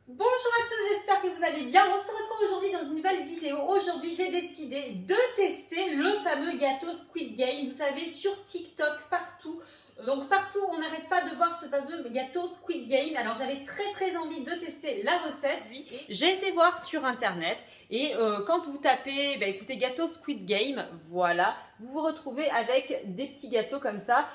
Bonjour à tous, j'espère que vous allez bien. On se retrouve aujourd'hui dans une nouvelle vidéo. Aujourd'hui, j'ai décidé de tester le fameux gâteau Squid Game. Vous savez, sur TikTok, partout. Donc partout, on n'arrête pas de voir ce fameux gâteau Squid Game. Alors j'avais très envie de tester la recette. J'ai été voir sur internet et quand vous tapez, écoutez, gâteau Squid Game, voilà, vous vous retrouvez avec des petits gâteaux comme ça.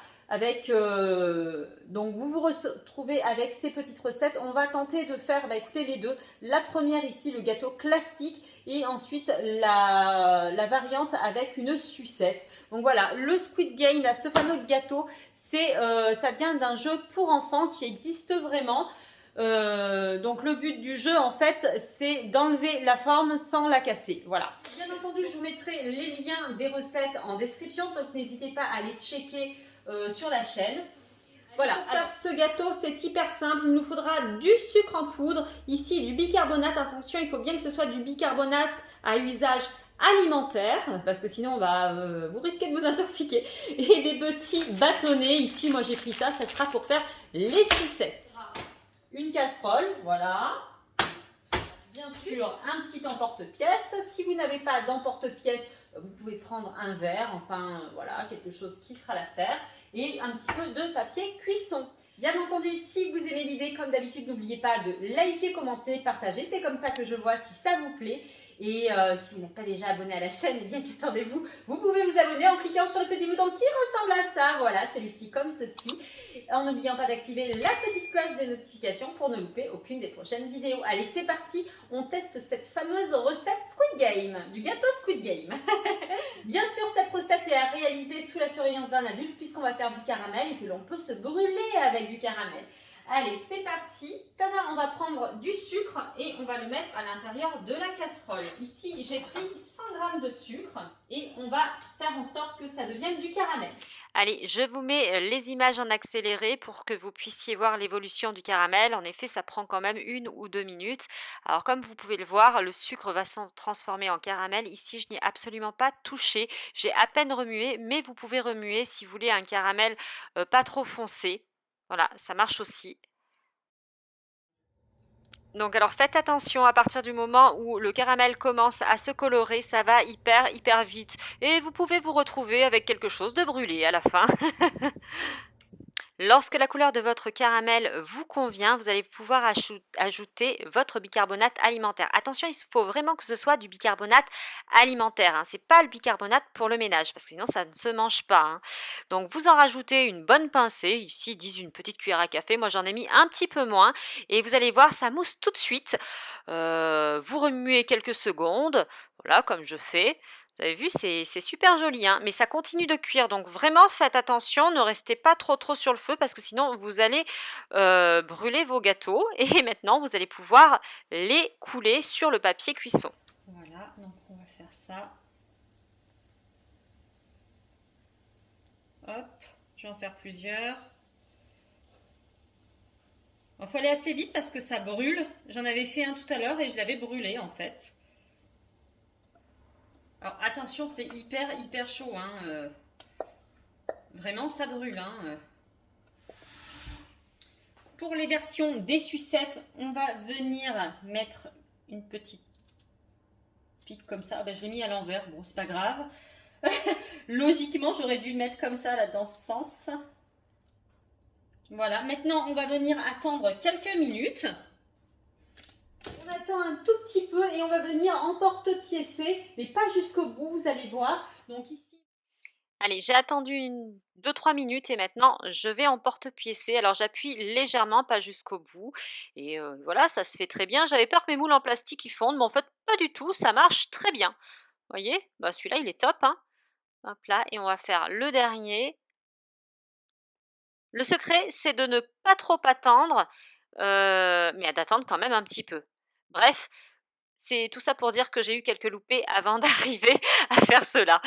Donc vous vous retrouvez avec ces petites recettes. On va tenter de faire écoutez, les deux. La première ici, le gâteau classique, et ensuite la variante avec une sucette. Donc voilà, le Squid Game, là, ce fameux gâteau, ça vient d'un jeu pour enfants qui existe vraiment. Donc le but du jeu en fait c'est d'enlever la forme sans la casser, voilà. Bien entendu je vous mettrai les liens des recettes en description, donc n'hésitez pas à les checker sur la chaîne. Voilà, pour faire ce gâteau, c'est hyper simple. Il nous faudra du sucre en poudre, ici du bicarbonate. Attention, il faut bien que ce soit du bicarbonate à usage alimentaire, parce que sinon vous risquez de vous intoxiquer. Et des petits bâtonnets, ici moi j'ai pris ça, ça sera pour faire les sucettes. Une casserole, voilà. Bien sûr, un petit emporte-pièce. Si vous n'avez pas d'emporte-pièce, vous pouvez prendre un verre, enfin voilà, quelque chose qui fera l'affaire. Et un petit peu de papier cuisson. Bien entendu, si vous aimez l'idée, comme d'habitude, n'oubliez pas de liker, commenter, partager. C'est comme ça que je vois si ça vous plaît. Et si vous n'êtes pas déjà abonné à la chaîne, eh bien qu'attendez-vous, vous pouvez vous abonner en cliquant sur le petit bouton qui ressemble à ça. Voilà, celui-ci comme ceci. En n'oubliant pas d'activer la petite cloche des notifications pour ne louper aucune des prochaines vidéos. Allez, c'est parti, on teste cette fameuse recette Squid Game, du gâteau Squid Game. Bien sûr, cette recette est à réaliser sous la surveillance d'un adulte puisqu'on va faire du caramel et que l'on peut se brûler avec du caramel. Allez, c'est parti. Tada, on va prendre du sucre et on va le mettre à l'intérieur de la casserole. Ici, j'ai pris 100 g de sucre et on va faire en sorte que ça devienne du caramel. Allez, je vous mets les images en accéléré pour que vous puissiez voir l'évolution du caramel. En effet, ça prend quand même 1 ou 2 minutes. Alors, comme vous pouvez le voir, le sucre va se transformer en caramel. Ici, je n'ai absolument pas touché. J'ai à peine remué, mais vous pouvez remuer si vous voulez un caramel pas trop foncé. Voilà, ça marche aussi. Donc alors faites attention, à partir du moment où le caramel commence à se colorer, ça va hyper vite. Et vous pouvez vous retrouver avec quelque chose de brûlé à la fin. Lorsque la couleur de votre caramel vous convient, vous allez pouvoir ajouter votre bicarbonate alimentaire. Attention, il faut vraiment que ce soit du bicarbonate alimentaire, hein. Ce n'est pas le bicarbonate pour le ménage, parce que sinon ça ne se mange pas, hein. Donc vous en rajoutez une bonne pincée, ici ils disent une petite cuillère à café, moi j'en ai mis un petit peu moins, et vous allez voir, ça mousse tout de suite. Vous remuez quelques secondes, voilà, comme je fais. Vous avez vu, c'est super joli, hein, mais ça continue de cuire. Donc vraiment, faites attention, ne restez pas trop sur le feu parce que sinon, vous allez brûler vos gâteaux. Et maintenant, vous allez pouvoir les couler sur le papier cuisson. Voilà, donc on va faire ça. Hop, je vais en faire plusieurs. Il faut aller assez vite parce que ça brûle. J'en avais fait un tout à l'heure et je l'avais brûlé en fait. Alors attention, c'est hyper chaud, hein. Vraiment, ça brûle, hein. Pour les versions des sucettes, on va venir mettre une petite pique comme ça. Je l'ai mis à l'envers, bon, c'est pas grave. Logiquement, j'aurais dû le mettre comme ça, là, dans ce sens. Voilà, maintenant, on va venir attendre quelques minutes. On attend un tout petit peu et on va venir emporte-piécer, mais pas jusqu'au bout, vous allez voir. Donc ici... Allez, j'ai attendu 2-3 minutes et maintenant je vais emporte-piécer. Alors j'appuie légèrement, pas jusqu'au bout. Et voilà, ça se fait très bien. J'avais peur que mes moules en plastique ils fondent, mais en fait pas du tout, ça marche très bien. Vous voyez, celui-là il est top, hein. Hop là, et on va faire le dernier. Le secret, c'est de ne pas trop attendre, mais d'attendre quand même un petit peu. Bref, c'est tout ça pour dire que j'ai eu quelques loupés avant d'arriver à faire cela.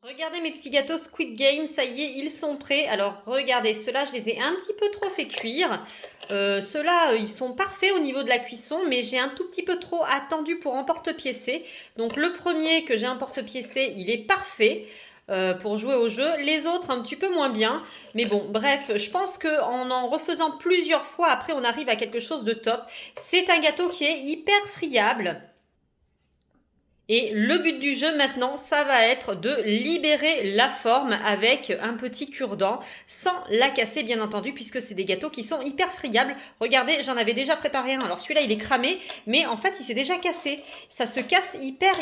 Regardez mes petits gâteaux Squid Game, ça y est, ils sont prêts. Alors regardez, ceux-là, je les ai un petit peu trop fait cuire. Ceux-là, ils sont parfaits au niveau de la cuisson, mais j'ai un tout petit peu trop attendu pour emporte-piécer. Donc le premier que j'ai emporte-piécé, il est parfait. pour jouer au jeu. Les autres, un petit peu moins bien. Mais bon, bref, je pense qu'en en refaisant plusieurs fois, après, on arrive à quelque chose de top. C'est un gâteau qui est hyper friable. Et le but du jeu maintenant, ça va être de libérer la forme avec un petit cure-dent, sans la casser bien entendu, puisque c'est des gâteaux qui sont hyper friables. Regardez, j'en avais déjà préparé un. Alors celui-là, il est cramé, mais en fait, il s'est déjà cassé. Ça se casse hyper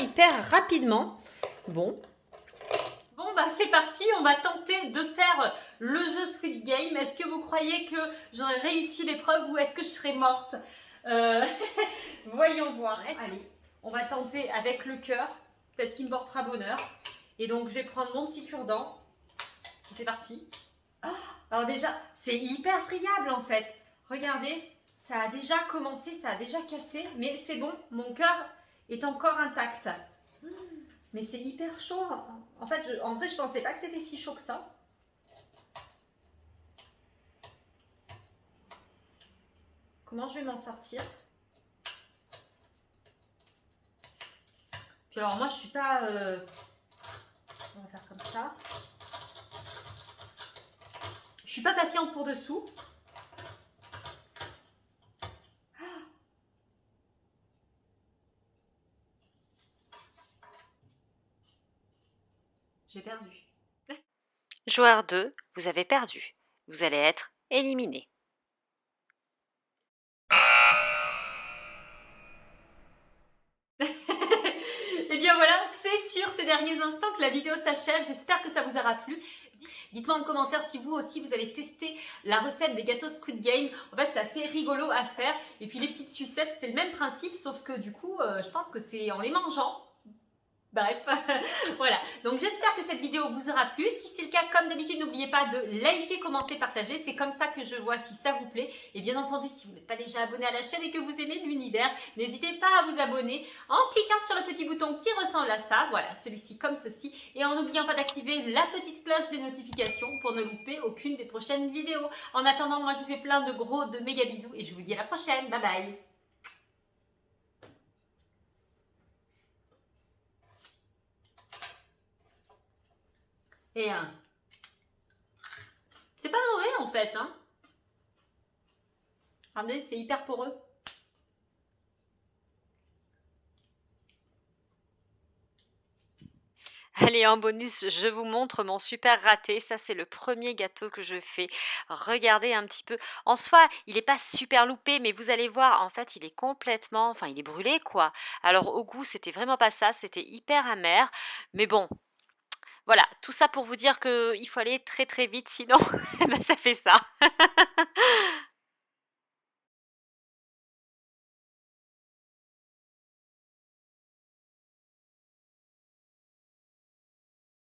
rapidement. Bon, bah c'est parti, on va tenter de faire le jeu Sweet Game. Est-ce que vous croyez que j'aurais réussi l'épreuve ou est-ce que je serais morte? Voyons voir. Allez, on va tenter avec le cœur. Peut-être qu'il me portera bonheur. Et donc je vais prendre mon petit cure-dent. C'est parti. Ah, alors déjà, c'est hyper friable en fait. Regardez, ça a déjà commencé, ça a déjà cassé. Mais c'est bon, mon cœur est encore intact. Mais c'est hyper chaud. En fait, en vrai, je pensais pas que c'était si chaud que ça. Comment je vais m'en sortir? Puis alors, moi, je suis pas... On va faire comme ça. Je suis pas patiente pour dessous. J'ai perdu. Joueur 2, vous avez perdu. Vous allez être éliminé. Et bien voilà, c'est sur ces derniers instants que la vidéo s'achève. J'espère que ça vous aura plu. Dites-moi en commentaire si vous aussi vous avez testé la recette des gâteaux Squid Game. En fait, c'est assez rigolo à faire. Et puis les petites sucettes, c'est le même principe, sauf que du coup, je pense que c'est en les mangeant. Bref, voilà. Donc j'espère que cette vidéo vous aura plu. Si c'est le cas, comme d'habitude, n'oubliez pas de liker, commenter, partager. C'est comme ça que je vois si ça vous plaît. Et bien entendu, si vous n'êtes pas déjà abonné à la chaîne et que vous aimez l'univers, n'hésitez pas à vous abonner en cliquant sur le petit bouton qui ressemble à ça. Voilà, celui-ci comme ceci. Et en n'oubliant pas d'activer la petite cloche des notifications pour ne louper aucune des prochaines vidéos. En attendant, moi je vous fais plein de gros, de méga bisous et je vous dis à la prochaine. Bye bye. Et c'est pas mauvais en fait, hein. Regardez, c'est hyper poreux. Allez, en bonus, je vous montre mon super raté. Ça, c'est le premier gâteau que je fais. Regardez un petit peu. En soi, il n'est pas super loupé, mais vous allez voir, en fait, il est complètement... Enfin, il est brûlé, quoi. Alors, au goût, c'était vraiment pas ça. C'était hyper amer. Mais bon, voilà. Tout ça pour vous dire qu'il faut aller très, très vite. Sinon, ben, ça fait ça.